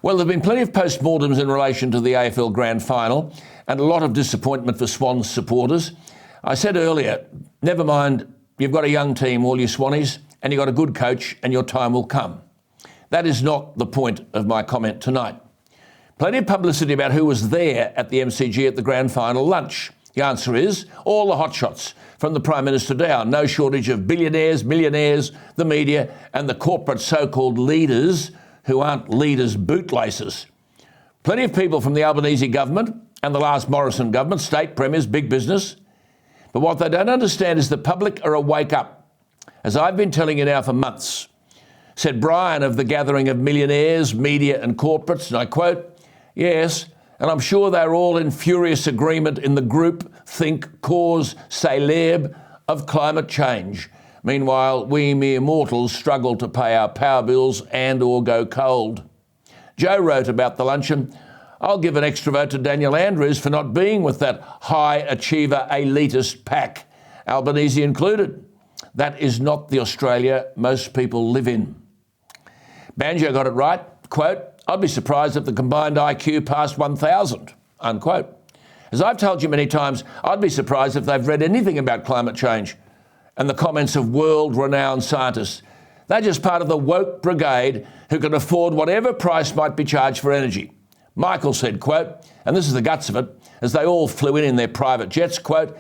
Well, there have been plenty of postmortems in relation to the AFL Grand Final and a lot of disappointment for Swans supporters. I said earlier, never mind, you've got a young team, all you Swannies, and you've got a good coach and your time will come. That is not the point of my comment tonight. Plenty of publicity about who was there at the MCG at the Grand Final lunch. The answer is all the hotshots, from the Prime Minister down. No shortage of billionaires, millionaires, the media and the corporate so-called leaders who aren't leaders bootlaces. Plenty of people from the Albanese government and the last Morrison government, state premiers, big business. But what they don't understand is the public are awake up. As I've been telling you now for months, said Brian of the gathering of millionaires, media and corporates, and I quote, "Yes, and I'm sure they're all in furious agreement in the group, think, cause, célèbre of climate change. Meanwhile, we mere mortals struggle to pay our power bills and or go cold." Joe wrote about the luncheon, "I'll give an extra vote to Daniel Andrews for not being with that high achiever elitist pack, Albanese included. That is not the Australia most people live in." Banjo got it right, quote, "I'd be surprised if the combined IQ passed 1,000, unquote. As I've told you many times, I'd be surprised if they've read anything about climate change and the comments of world-renowned scientists. They're just part of the woke brigade who can afford whatever price might be charged for energy." Michael said, quote, and this is the guts of it, as they all flew in their private jets, quote,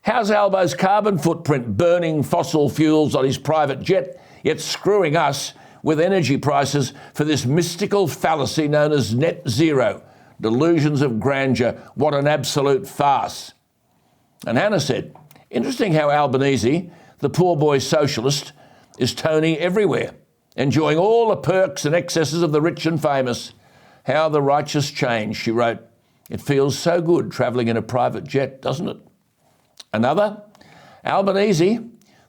"How's Albo's carbon footprint burning fossil fuels on his private jet, yet screwing us with energy prices for this mystical fallacy known as net zero? Delusions of grandeur, what an absolute farce." And Hannah said, "Interesting how Albanese, the poor boy socialist, is Tony everywhere, enjoying all the perks and excesses of the rich and famous. How the righteous change," she wrote. "It feels so good travelling in a private jet, doesn't it?" Another, Albanese,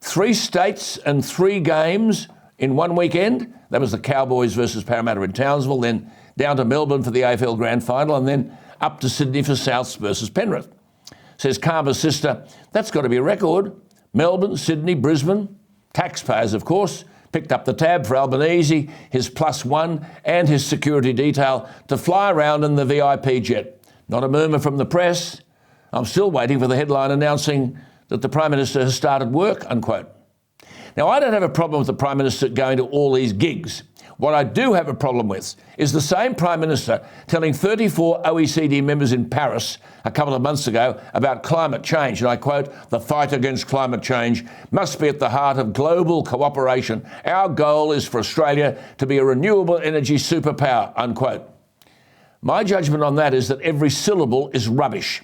3 states and 3 games in one weekend. That was the Cowboys versus Parramatta in Townsville, then down to Melbourne for the AFL Grand Final, and then up to Sydney for Souths versus Penrith. Says Karma's sister, "That's got to be a record. Melbourne, Sydney, Brisbane." Taxpayers, of course, picked up the tab for Albanese, his +1 and his security detail to fly around in the VIP jet. Not a murmur from the press. "I'm still waiting for the headline announcing that the Prime Minister has started work," unquote. Now, I don't have a problem with the Prime Minister going to all these gigs. What I do have a problem with is the same Prime Minister telling 34 OECD members in Paris a couple of months ago about climate change, and I quote, "The fight against climate change must be at the heart of global cooperation. Our goal is for Australia to be a renewable energy superpower," unquote. My judgment on that is that every syllable is rubbish.